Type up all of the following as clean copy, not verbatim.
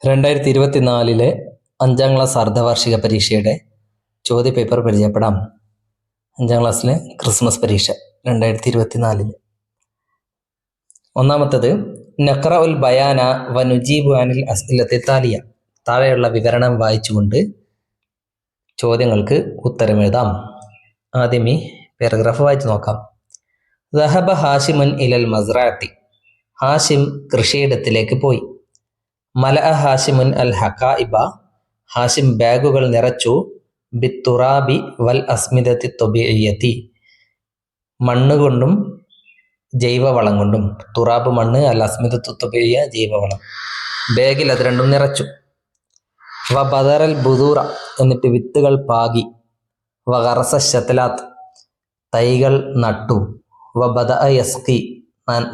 2024 5ാം class അർദ്ധവാർഷിക പരീക്ഷയുടെ ചോദ്യപേപ്പർ പരിചയപ്പെടാം. 5ാം ക്ലാസ്സിലെ ക്രിസ്മസ് പരീക്ഷ 2024. ഒന്നാമത്തത് നഖറ ഉൽ ബയാന വ നുജീബു അനിൽ അസ്ഇലത്തി താലിയ. താഴെയുള്ള വിവരണം വായിച്ചുകൊണ്ട് ചോദ്യങ്ങൾക്ക് ഉത്തരമെഴുതാം. ആദ്യം ഈ പാരഗ്രാഫ് വായിച്ചു നോക്കാം. ദഹബ ഹാഷിമുൻ ഇലൽ മസ്റഅത്തി. ഹാഷിം കൃഷിയിടത്തിലേക്ക് പോയി. മലഅ ഹാഷിമുൻ അൽ ഹഖാഇബ. ഹാഷിം ബാഗുകൾ നിറച്ചു. ബിത്തുറാബി വൽ അസ്മിദത്തി ത്വബിഇയ്യത്തി. മണ്ണുകൊണ്ടും ജൈവവളം കൊണ്ടും. തുറാബ് മണ്ണ്, അൽ അസ്മിദത്തു ത്വബിഇയ്യ ജൈവവളം. ബാഗിൽ അത് രണ്ടും നിറച്ചു. വ ബദറൽ ബുദൂറ. എന്നിട്ട് വിത്തുകൾ പാകി. വ ഗറസ ശതലാത്ത്. തൈകൾ നട്ടു. വ ബദഅ യസ്കി.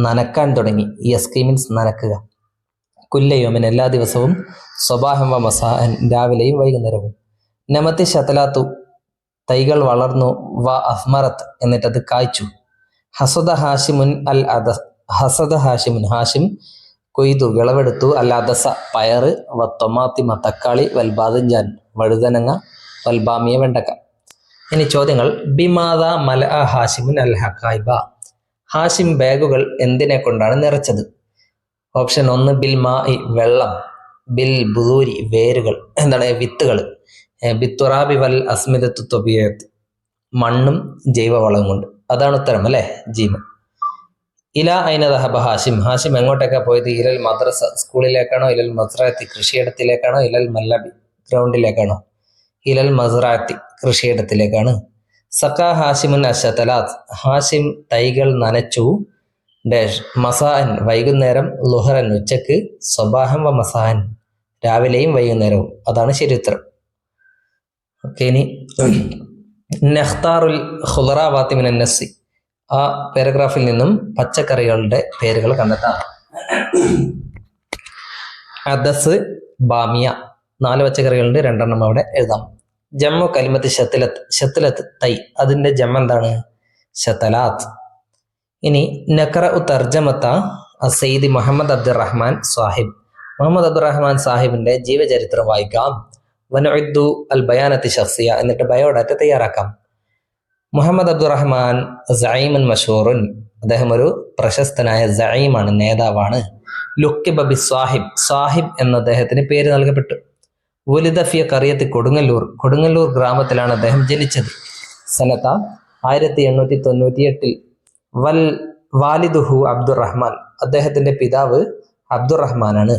നനക്കാൻ തുടങ്ങി. യസ്കി മീൻസ് നനക്കുക. കുല്ലയോമിൻ എല്ലാ ദിവസവും. സ്വബാഹം വ മസാഅൻ രാവിലെയും വൈകുന്നേരവും. നമത്തി ശതലാത്തു. തൈകൾ വളർന്നു. വ അസ്മറത്ത് എന്നിട്ടത് കായ്ച്ചു. ഹസദ ഹാഷിമുൻ അൽ അദ. ഹസദ ഹാഷിമുൻ ഹാഷിം കൊയ്തു വിളവെടുത്തു. അൽ അദസ പയറ്. വ തൊമാത്തിമ തക്കാളി. വൽ ബാദഞ്ചാൻ വഴുതനങ്ങ. വൽ ബാമിയ വെണ്ടക്ക. ഇനി ചോദ്യങ്ങൾ. ബിമാദ മലഅ ഹാഷിമുൻ അൽ ഹഖായിബ. ഹാഷിം ബാഗുകൾ എന്തിനെ കൊണ്ടാണ് നിറച്ചത്? ഓപ്ഷൻ 1 ബിൽ മായി വെള്ളം. ബിൽ ബുദൂരി വേരുകൾ, എന്താണ് വിത്തുകൾ. ബിത്തുറാബി വൽ അസ്മിദത്തു ത്വബിഇയ്യത്ത് മണ്ണും ജൈവവളവും കൊണ്ട്. അതാണ് ഉത്തരം അല്ലേ, ജീമ. ഇല ഐന ദഹബ ഹാഷിം. ഹാഷിം എങ്ങോട്ടേക്കാണ് പോയത്? ഇലൽ മദ്രസ സ്കൂളിലേക്കാണോ? ഇലൽ മസ്റഅത്തി കൃഷിയിടത്തിലേക്കാണോ? ഇലൽ മല്ലബി ഗ്രൗണ്ടിലേക്കാണോ? ഇലൽ മസ്റഅത്തി കൃഷിയിടത്തിലേക്കാണ്. സഖാ ഹാഷിമുൻ അശതലാത്ത്. ഹാഷിം തൈകൾ നനച്ചു. ഡാഷ് മസാഅൻ വൈകുന്നേരം. ലുഹറൻ ഉച്ചക്ക്. സ്വബാഹം വ മസാഅൻ രാവിലെയും വൈകുന്നേരവും. അതാണ് ശരി ഉത്തരം. ഓക്കെ, ഇനി നഖ്താറുൽ ഖുദറാവാത്തി മിനൻ നസ്സി. ആ പാരഗ്രാഫിൽ നിന്നും പച്ചക്കറികളുടെ പേരുകൾ കണ്ടെത്താം. അദസ്, ബാമിയ 4 പച്ചക്കറികളുണ്ട്, 2 എണ്ണം അവിടെ എഴുതാം. ജമ്മു കലിമത്ത് ഷത്തിലത്ത്. ഷത്തിലത്ത് തൈ, അതിന്റെ ജമ്മ എന്താണ്? ഷതലാത്ത്. ഇനി നഖറ ഉ തർജമത്ത സയ്യിദ് മുഹമ്മദ് അബ്ദുറഹ്മാൻ സാഹിബ്. മുഹമ്മദ് അബ്ദുറഹ്മാൻ സാഹിബിന്റെ ജീവചരിത്രം വായിക്കാം. വനുഇദ്ദു അൽ ബയാനത്തി ഷഖ്സിയ. എന്നിട്ട് ബയോഡാറ്റ തയ്യാറാക്കാം. മുഹമ്മദ് അബ്ദുറഹ്മാൻ സഈമുൻ മഷൂറുൻ. അദ്ദേഹം ഒരു പ്രശസ്തനായ സഈമാണ്, നേതാവാണ്. ലുക്കിബ ബി സാഹിബ്. സാഹിബ് എന്ന അദ്ദേഹത്തിന് പേര് നൽകപ്പെട്ടു. വുലിദ ഫി ഖറിയത്തി കൊടുങ്ങല്ലൂർ. കൊടുങ്ങല്ലൂർ ഗ്രാമത്തിലാണ് അദ്ദേഹം ജനിച്ചത്. സനത 1898. വൽ വാലിദുഹു അബ്ദുറഹ്മാൻ. അദ്ദേഹത്തിന്റെ പിതാവ് അബ്ദുറഹ്മാനാണ്.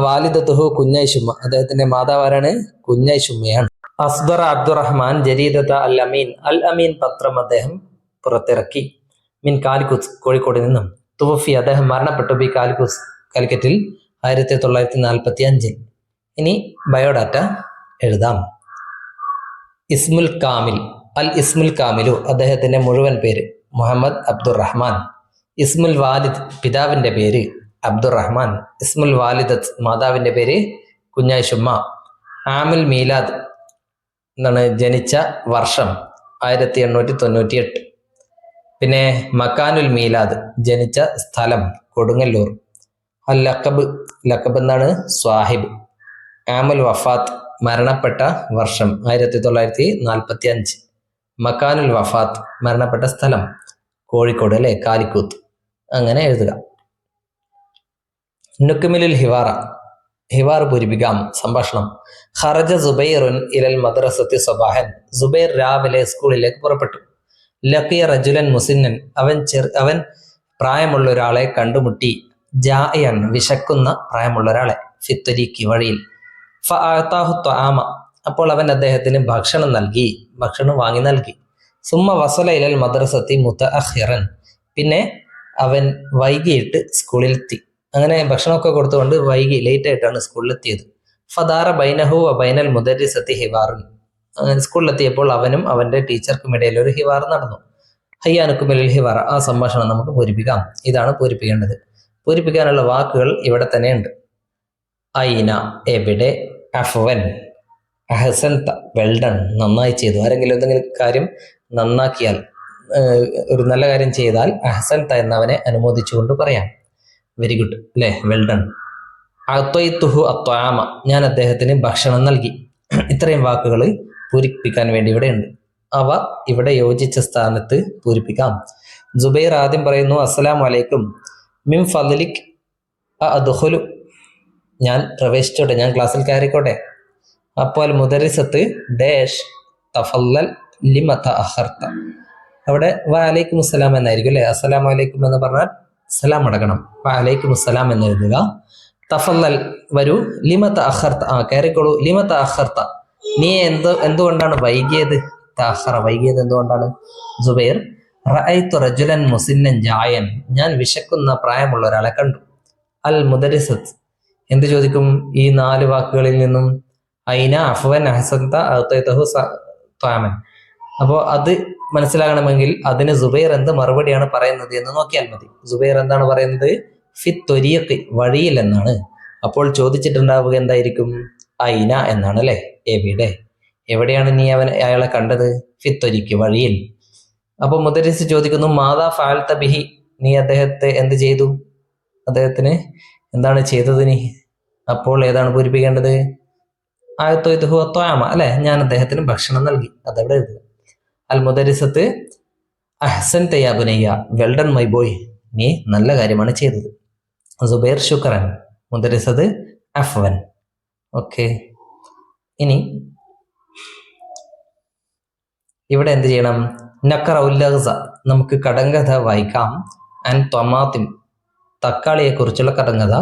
വാലിദത്തുഹു കുഞ്ഞൈഷുമ്മ. അദ്ദേഹത്തിന്റെ മാതാവാരാണ്? കുഞ്ഞൈഷുമ്മയാണ്. അസ്ദറ അബ്ദുറഹ്മാൻ ജരീദത അൽ അമീൻ. അൽ അമീൻ പത്രം അദ്ദേഹം പുറത്തിറക്കി. മിൻ കാലിക്കുത്ത് കോഴിക്കോട് നിന്നും. തുവഫി അദ്ദേഹം മരണപ്പെട്ടു. ബി കാലിക്കുത്ത് കാലിക്കറ്റിൽ 1945. ഇനി ബയോഡാറ്റ എഴുതാം. ഇസ്മുൽ കാമിൽ. അൽ ഇസ്മുൽ കാമിലു അദ്ദേഹത്തിന്റെ മുഴുവൻ പേര് മുഹമ്മദ് അബ്ദുറഹ്മാൻ. ഇസ്മുൽ വാലിദ് പിതാവിന്റെ പേര് അബ്ദുറഹ്മാൻ. ഇസ്മുൽ വാലിദത്ത് മാതാവിന്റെ പേര് കുഞ്ഞൈഷുമ്മ. ആമുൽ മീലാദ് എന്താണ്? ജനിച്ച വർഷം 1898. പിന്നെ മക്കാനുൽ മീലാദ് ജനിച്ച സ്ഥലം കൊടുങ്ങല്ലൂർ. അൽ ലഖബ്. ലഖബ് എന്താണ്? സ്വാഹിബ്. ആമുൽ വഫാത്ത് മരണപ്പെട്ട വർഷം 1945. മക്കാനുൽ വഫാത്ത് മരണപ്പെട്ട സ്ഥലം കോഴിക്കോട് അല്ലെ, കാലിക്കൂത്ത്. അങ്ങനെ എഴുതുക. നുക്മിലുൽ ഹിവാറ. ഹിവാർ പൂരിപ്പിക്കാം, സംഭാഷണം. ഖറജ സുബൈറുൻ ഇലൽ മദ്രസത്തി സ്വബാഹൻ. സുബൈർ രാവിലെ സ്കൂളിലേക്ക് പുറപ്പെട്ടു. ലഖിയ റജുലൻ മുസിന്നൻ. അവൻ പ്രായമുള്ള ഒരാളെ കണ്ടുമുട്ടി. ജാഇയൻ വിശക്കുന്ന പ്രായമുള്ള ഒരാളെ. ഫിത്തരീക്ക് വഴിയിൽ. ഫഅഅതാഹു ത്വആമ. അപ്പോൾ അവൻ അദ്ദേഹത്തിന് ഭക്ഷണം വാങ്ങി നൽകി. സുമ്മ വസല ഇലൽ മദ്രസത്തി മുതഅഖിറൻ. പിന്നെ അവൻ വൈകിയിട്ട് സ്കൂളിലെത്തി. അങ്ങനെ ഭക്ഷണമൊക്കെ കൊടുത്തുകൊണ്ട് ലേറ്റ് ആയിട്ടാണ് സ്കൂളിലെത്തിയത്. ഫദാറ ബൈനഹു വ ബൈനൽ മുദരിസത്തി ഹിവാറുൻ. അങ്ങനെ സ്കൂളിലെത്തിയപ്പോൾ അവനും അവന്റെ ടീച്ചർക്കും ഇടയിൽ ഒരു ഹിവാർ നടന്നു. ഹയ്യാനുക്കുമിൽ ഹിവാറ. ആ സംഭാഷണം നമുക്ക് പൂരിപ്പിക്കാം. ഇതാണ് പൂരിപ്പിക്കേണ്ടത്. പൂരിപ്പിക്കാനുള്ള വാക്കുകൾ ഇവിടെ തന്നെയുണ്ട്. ഐന എവിടെ. അഫ്വൻ അഹസൻത വെൽഡൺ നന്നായി ചെയ്തു. ആരെങ്കിലും എന്തെങ്കിലും കാര്യം നന്നാക്കിയാൽ, ഒരു നല്ല കാര്യം ചെയ്താൽ അഹസൻത എന്നവനെ അനുമോദിച്ചുകൊണ്ട് പറയാം. വെരി ഗുഡ് അല്ലേ, വെൽ ഡൺ. അഅ്തയ്തുഹു അത്വാമ, ഞാൻ അദ്ദേഹത്തിന് ഭക്ഷണം നൽകി. ഇത്രയും വാക്കുകൾ പൂരിപ്പിക്കാൻ വേണ്ടി ഇവിടെയുണ്ട്. അവ ഇവിടെ യോജിച്ച സ്ഥാനത്ത് പൂരിപ്പിക്കാം. ജുബൈർ ആദ്യം പറയുന്നു അസ്സലാമു അലൈക്കും, മിൻ ഫദ്ലിക് അദ്ഖുലു, ഞാൻ പ്രവേശിച്ചോട്ടെ, ഞാൻ ക്ലാസ്സിൽ കയറിക്കോട്ടെ. അപ്പോൾ മുദരിസത്ത് ഡാഷ് തഫല്ലൽ ലിമ തഅഖർത, അവിടെ വഅലൈക്കും അസ്സലാം എന്നായിരിക്കും അല്ലേ. അസ്സലാമു അലൈക്കും എന്ന് പറഞ്ഞാൽ സലാം അടക്കണം. വഅലൈക്കും അസ്സലാം എന്ന് എഴുതുക. തഫല്ലൽ വരൂ, ലിമ തഅഖർത, കയറിക്കോളൂ. ലിമ തഅഖർത, നീ എന്തുകൊണ്ടാണ് വൈകിയത്? തഅഖറ, വൈകിയത് എന്തുകൊണ്ടാണ്? ജുബൈർ റഅയ്തു റജുലൻ മുസിന്നൻ ജായൻ, ഞാൻ വിശക്കുന്ന പ്രായമുള്ള ഒരാളെ കണ്ടു. അൽ മുദരിസത്ത് എന്ത് ചോദിക്കും ഈ 4 വാക്കുകളിൽ നിന്നും? ഐന അഫ്വൻ അഹ്സൻത അഅ്തൈതഹു ത്വാമൻ. അപ്പോൾ അത് മനസ്സിലാകണമെങ്കിൽ അതിന് ജുബൈർ എന്ത് മറുപടിയാണ് പറയുന്നത് എന്ന് നോക്കിയാൽ മതി. ജുബൈർ എന്താണ് പറയുന്നത്? ഫി ത്വരീഖ്, വഴിയിൽ എന്നാണ്. അപ്പോൾ ചോദിച്ചിട്ടുണ്ടാവുക എന്തായിരിക്കും? ഐന എന്നാണ് അല്ലേ, എവിടെയാണ് നീ അയാളെ കണ്ടത്? ഫി ത്വരീഖ്, വഴിയിൽ. അപ്പൊ മുദരിസ് ചോദിക്കുന്നു മാദാ ഫഅൽത ബിഹി, നീ അദ്ദേഹത്തെ എന്ത് ചെയ്തു? അദ്ദേഹത്തിന് എന്താണ് ചെയ്തത് നീ? അപ്പോൾ ഏതാണ് പൂരിപ്പിക്കേണ്ടത്? അഅ്തയ്തുഹു അത്വാമ അല്ലെ, ഞാൻ അദ്ദേഹത്തിന് ഭക്ഷണം നൽകി. അതെവിടെ എഴുതുക. അൽ മുദരിസത്ത് അഹ്സൻത യാ ബുനയ്യ, വെൽ ഡൺ മൈ ബോയ്, നീ നല്ല കാര്യമാണ് ചെയ്തത്. സുബൈർ ശുക്രൻ, മുദരിസത്ത് അഫ്വൻ. ഓക്കെ, ഇനി ഇവിടെ എന്ത് ചെയ്യണം? നഖറ ഉല്ലഗ്സ, നമുക്ക് കടങ്കഥ വായിക്കാം. അൻ ത്വമാത്തിം, തക്കാളിയെ കുറിച്ചുള്ള കടങ്കഥ.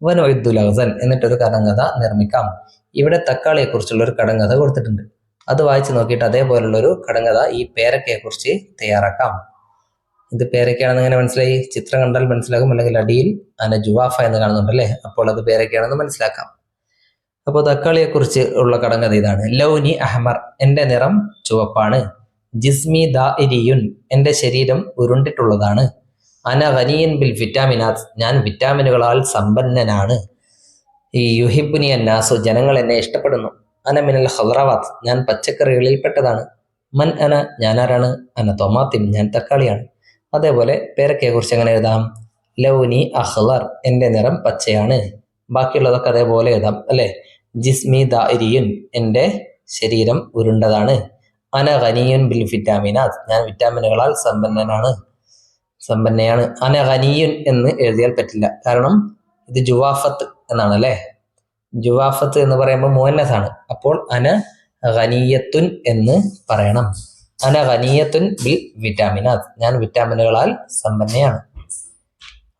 വനുഇദ്ദുൽ അഗ്സൽ, എന്നിട്ടൊരു കടങ്കഥ നിർമ്മിക്കാം. ഇവിടെ തക്കാളിയെ കുറിച്ചുള്ള ഒരു കടങ്കഥ കൊടുത്തിട്ടുണ്ട്. അത് വായിച്ചു നോക്കിയിട്ട് അതേപോലുള്ള ഒരു കടങ്കഥ ഈ പേരക്കയെ കുറിച്ച് തയ്യാറാക്കാം. ഇത് പേരക്കയാണെന്ന് എങ്ങനെ മനസ്സിലായി? ചിത്രം കണ്ടാൽ മനസ്സിലാകും, അല്ലെങ്കിൽ അടിയിൽ അന ജുവാഫ എന്ന് കാണുന്നുണ്ടല്ലേ, അപ്പോൾ അത് പേരക്കയാണെന്ന് മനസ്സിലാക്കാം. അപ്പോൾ തക്കാളിയെ കുറിച്ച് ഉള്ള കടങ്കഥ ഇതാണ്. ലൗനി അഹ്മർ, എന്റെ നിറം ചുവപ്പാണ്. ജിസ്മി ദാഇരിയുൻ, എന്റെ ശരീരം ഉരുണ്ടിട്ടുള്ളതാണ്. അന ഗനിയൻ ബിൽ വിറ്റാമിനാത്ത്, ഞാൻ വിറ്റാമിനുകളാൽ സമ്പന്നനാണ്. ഈ യുഹിബ്ബുനി അന്നാസു, ജനങ്ങൾ എന്നെ ഇഷ്ടപ്പെടുന്നു. അന മിനൽ ഖദ്റവാത്ത്, ഞാൻ പച്ചക്കറികളിൽ പെട്ടതാണ്. മൻ അന, ഞാൻ ആരാണ്? അന തൊമാത്തിൻ, ഞാൻ തക്കാളിയാണ്. അതേപോലെ പേരക്കയെ കുറിച്ച് എങ്ങനെ എഴുതാം? ലൗനി അഖ്ളർ, എന്റെ നിറം പച്ചയാണ്. ബാക്കിയുള്ളതൊക്കെ അതേപോലെ എഴുതാം അല്ലെ. ജിസ്മി ദാഇരിയുൻ, എന്റെ ശരീരം ഉരുണ്ടതാണ്. അന ഗനിയുൻ ബിൽ വിറ്റാമിനാത്ത്, ഞാൻ വിറ്റാമിനുകളാൽ സമ്പന്നയാണ്. അന ഗനിയുൻ എന്ന് എഴുതിയാൽ പറ്റില്ല, കാരണം ഇത് ജുവാഫത്ത് എന്നാണ് അല്ലെ. ജുവാഫത്ത് എന്ന് പറയുമ്പോൾ മുഅന്നസാണ്. അപ്പോൾ അന ഗനിയത്തുൻ എന്ന് പറയണം. അന ഗനിയത്തുൻ ബിൽ വിറ്റാമിനാത്ത്, ഞാൻ വിറ്റാമിനുകളാൽ സമ്പന്നയാണ്.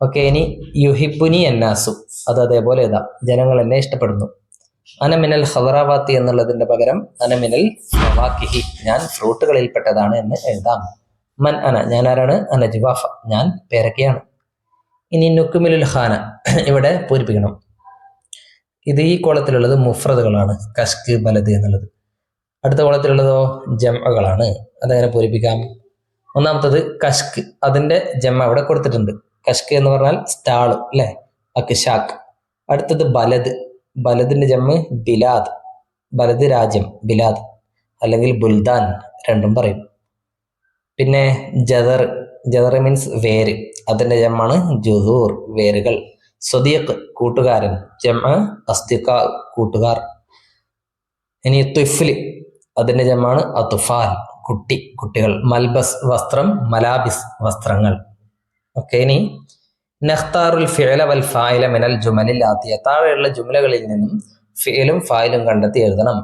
ഓക്കെ, ഇനി യുഹിബ്ബുനി അന്നാസു, അത് അതേപോലെ എഴുതാം. ജനങ്ങൾ എന്നെ ഇഷ്ടപ്പെടുന്നു. അന മിനൽ ഖദ്റവാത്തി എന്നുള്ളതിന്റെ പകരം അന മിനൽ ഫവാക്കിഹി, ഞാൻ ഫ്രൂട്ടുകളിൽപ്പെട്ടതാണ് എന്ന് എഴുതാം. മൻ അന, ഞാൻ ആരാണ്? അന ജുവാഫ, ഞാൻ പേരക്കയാണ്. ഇനി നുക്മിലുൽ ഖാന, ഇവിടെ പൂരിപ്പിക്കണം. ഇത് ഈ കോളത്തിലുള്ളത് മുഫ്രദുകളാണ്, കഷ്ക് ബലദ് എന്നുള്ളത്. അടുത്ത കോളത്തിലുള്ളതോ ജംഅകളാണ്. അതെങ്ങനെ പൂരിപ്പിക്കാം? ഒന്നാമത്തത് കഷ്ക്, അതിന്റെ ജംഅ അവിടെ കൊടുത്തിട്ടുണ്ട്. കഷ്ക് എന്ന് പറഞ്ഞാൽ സ്റ്റാള് അല്ലെ, അക്ഷാക്ക്. അടുത്തത് ബലദ്, ബലദിന്റെ ജംഅ ബിലാദ്, ബലദ് രാജ്യം, ബിലാദ് അല്ലെങ്കിൽ ബുൽദാൻ രണ്ടും പറയും. പിന്നെ ജദർ, ജദർ മീൻസ് വേര്, അതിന്റെ ജംആണ് ജുദൂർ, വേരുകൾ. സ്വദീഖ്, കൂട്ടുകാരൻ, ജംഅ അസ്തിഖ, കൂട്ടുകാർ. ഇനി തുഫ്ല്, അതിന്റെ ജംആണ് അത്ഫാൽ, കുട്ടികൾ. മൽബസ്, വസ്ത്രം. മലാബിസ്, വസ്ത്രങ്ങൾ. ഓക്കെ, ഇനി നഖ്താറുൽ ഫിഅല വൽ ഫായില മിനൽ ജുമലിൽ ആതിയ, താഴെയുള്ള ജുമലകളിൽ നിന്നും ഫിഅലും ഫായിലും കണ്ടെത്തി എഴുതണം.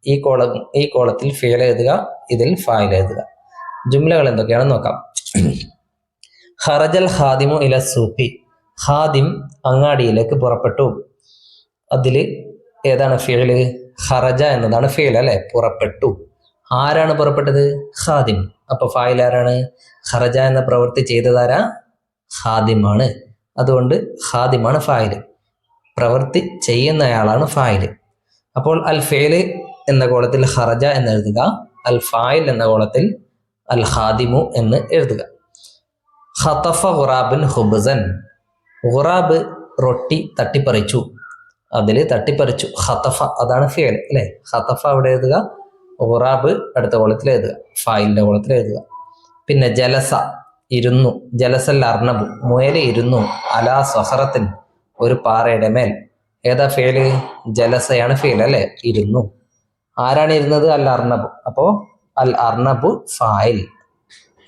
ഈ കോളത്തിൽ ഫിഅൽ എഴുതുക, ഇതിൽ ഫായിൽ എഴുതുക. ജുമലകൾ എന്തൊക്കെയാണെന്ന് നോക്കാം. ഖറജൽ ഖാദിമു ഇല സൂഖി, ഖാദിം അങ്ങാടിയിലേക്ക് പുറപ്പെട്ടു. അതിൽ ഏതാണ് ഫിഅല്? ഖറജ എന്നതാണ് ഫിഅൽ അല്ലെ, പുറപ്പെട്ടു. ആരാണ് പുറപ്പെട്ടത്? ഖാദിം. അപ്പൊ ഫായിൽ ആരാണ്? ഖറജ എന്ന പ്രവൃത്തി ചെയ്തതാരാ? ഖാദിമാണ്. അതുകൊണ്ട് ഖാദിമാണ് ഫായില്, പ്രവൃത്തി ചെയ്യുന്നയാളാണ് ഫായില്. അപ്പോൾ അൽ ഫിഅല് എന്ന കോളത്തിൽ ഖറജ എന്ന് എഴുതുക, അൽ ഫായിൽ എന്ന കോളത്തിൽ അൽ ഖാദിമു എന്ന് എഴുതുക. ഖതഫ ഖുറാബുൻ ഖുബ്സൻ, ഖുറാബ് റൊട്ടി തട്ടിപ്പറിച്ചു. അതിൽ തട്ടിപ്പറിച്ചു, ഖതഫ, അതാണ് ഫിഅൽ അല്ലെ. ഖതഫ അവിടെ എഴുതുക, ഖുറാബ് അടുത്ത കോളത്തിൽ എഴുതുക, ഫായിലിന്റെ കോളത്തിൽ എഴുതുക. പിന്നെ ജലസ, ഇരുന്നു. ജലസൽ അർണബു മുയൽ ഇരുന്നു. അലാ സ്വഹറത്തിൻ ഒരു പാറയുടെ മേൽ. ഏതാ ഫേല്? ജലസയാണ് ഫേൽ അല്ലെ, ഇരുന്നു. ആരാണ് ഇരുന്നത്? അൽ അർണബു. അപ്പോ അൽ അർണബു ഫായിൽ.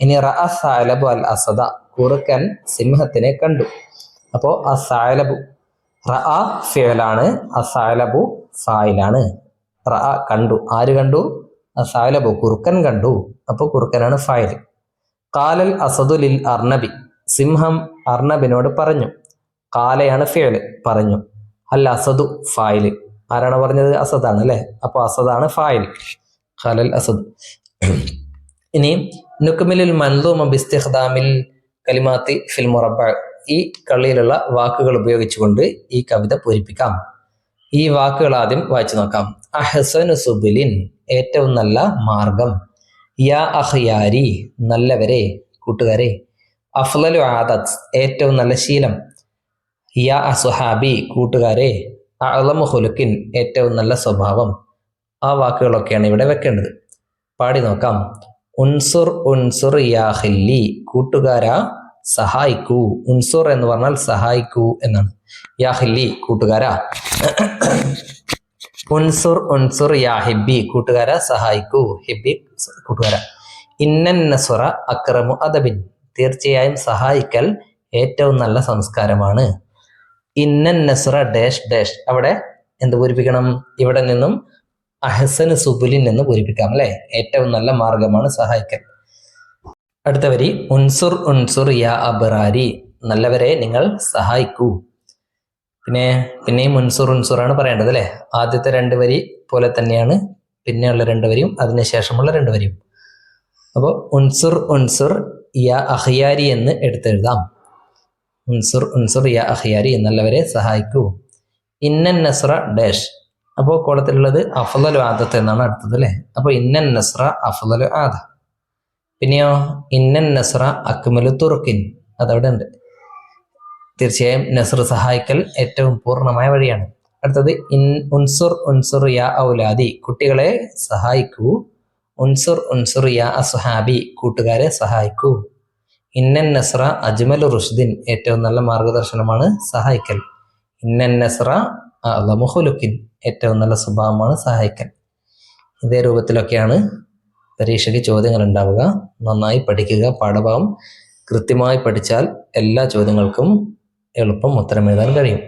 ഇനി റഅ സാലബു അൽ അസദ കുറുക്കൻ സിംഹത്തിനെ കണ്ടു. അപ്പോ അസാലബു റഅ ഫേലാണ്, അസാലബു ഫായിലാണ്. റഅ കണ്ടു. ആര് കണ്ടു? അസാലബു കുറുക്കൻ കണ്ടു. അപ്പൊ കുറുക്കനാണ് ഫായിൽ. കാലൽ അസദു ലിൽ അർണബി സിംഹം അർണബിനോട് പറഞ്ഞു. കാലയാണ് ഫേല്, പറഞ്ഞു. അൽ അസദു ഫായിൽ. ആരാണ് പറഞ്ഞത്? അസദാണ് അല്ലെ. അപ്പൊ അസദാണ് ഫായിൽ. ഖാലൽ അസദ്. ഇനി നുക്മിലുൽ മൻദൂമ ബിസ്തിഖ്ദാമിൽ കലിമാത്തി ഫിൽ മുറബ്ബ. ഈ കളിയിലുള്ള വാക്കുകൾ ഉപയോഗിച്ചുകൊണ്ട് ഈ കവിത പൂരിപ്പിക്കാം. ഈ വാക്കുകൾ ആദ്യം വായിച്ചു നോക്കാം. അഹ്സനു സുബുലിൻ ഏറ്റവും നല്ല മാർഗം. യാ അഖ്യാരി നല്ലവരെ, കൂട്ടുകാരെ. അഫ്ളലു ആദത്ത് ഏറ്റവും നല്ല ശീലം. യാ അസുഹാബി കൂട്ടുകാരെ. അഅ്ലമു ഖുലുഖിൻ ഏറ്റവും നല്ല സ്വഭാവം. ആ വാക്കുകളൊക്കെയാണ് ഇവിടെ വെക്കേണ്ടത്. പാടി നോക്കാം. ഉൻസുർ ഉൻസുർ യാ ഖില്ലി കൂട്ടുകാരാ സഹായിക്കൂ. ഉൻസുർ എന്ന് പറഞ്ഞാൽ സഹായിക്കൂ എന്നാണ്. യാ ഖില്ലി കൂട്ടുകാരാ. ഉൻസുർ ഉൻസുർ യാ ഹിബി കൂട്ടുകാരാ സഹായിക്കൂ. ഹിബി കൂട്ടുകാരാ. ഇന്നൻ നസുറ അക്രമു അദബിൻ തീർച്ചയായും സഹായിക്കൽ ഏറ്റവും നല്ല സംസ്കാരമാണ്. ഇന്നൻ നസുറ ഡാഷ് ഡാഷ്. അവിടെ എന്ത് പൂരിപ്പിക്കണം? ഇവിടെ നിന്നും അഹ്സൻ സുബുലിൻ എന്ന് പൂരിപ്പിക്കാം അല്ലെ. ഏറ്റവും നല്ല മാർഗമാണ് സഹായിക്കൽ. അടുത്ത വരി ഉൻസുർ ഉൻസുർ യാ അബ്റാരി നല്ലവരെ നിങ്ങൾ സഹായിക്കൂ. പിന്നെയും ഉൻസുർ ഉൻസുറാണ് പറയേണ്ടത് അല്ലെ. ആദ്യത്തെ 2 വരി പോലെ തന്നെയാണ് പിന്നെയുള്ള 2 വരിയും അതിനുശേഷമുള്ള 2 വരിയും. അപ്പോൾ ഉൻസുർ ഉൻസുർ യാ അഖ്യാരി എന്ന് എടുത്തെഴുതാം. ഉൻസുർ ഉൻസുർ യാ അഖ്യാരി നല്ലവരെ സഹായിക്കൂ. ഇന്നൻ നസ്ര ഡാഷ്. അപ്പോൾ കോളത്തിലുള്ളത് അഫ്ളലു ആദത്ത് എന്നാണ് അടുത്തത് അല്ലെ. അപ്പോൾ ഇന്നൻ നസ്ര അഫ്ളലു ആദ. പിന്നെയോ ഇന്നൻ നസ്ര അക്മലു തുർക്കിൻ അതവിടെ ഉണ്ട്. തീർച്ചയായും നസ്ർ സഹായിക്കൽ ഏറ്റവും പൂർണ്ണമായ വഴിയാണ്. അടുത്തത് ഉൻസുർ ഉൻസുർ യാ ഔലാദി കുട്ടികളെ സഹായിക്കൂ. ഉൻസുർ ഉൻസുർ യാ അസ്ഹാബി കൂട്ടുകാരെ സഹായിക്കൂ. ഇന്നൻ നസ്ര അജ്മലു റുഷ്ദിൻ ഏറ്റവും നല്ല മാർഗദർശനമാണ് സഹായിക്കൽ. ഇന്നൻ നസ്ര അഅ്ലമു ഖുലുഖിൻ ഏറ്റവും നല്ല സ്വഭാവമാണ് സഹായിക്കൽ. ഇതേ രൂപത്തിലൊക്കെയാണ് പരീക്ഷയ്ക്ക് ചോദ്യങ്ങൾ ഉണ്ടാവുക. നന്നായി പഠിക്കുക. പാഠഭാഗം കൃത്യമായി പഠിച്ചാൽ എല്ലാ ചോദ്യങ്ങൾക്കും എളുപ്പം ഉത്തരം എഴുതാൻ കഴിയും.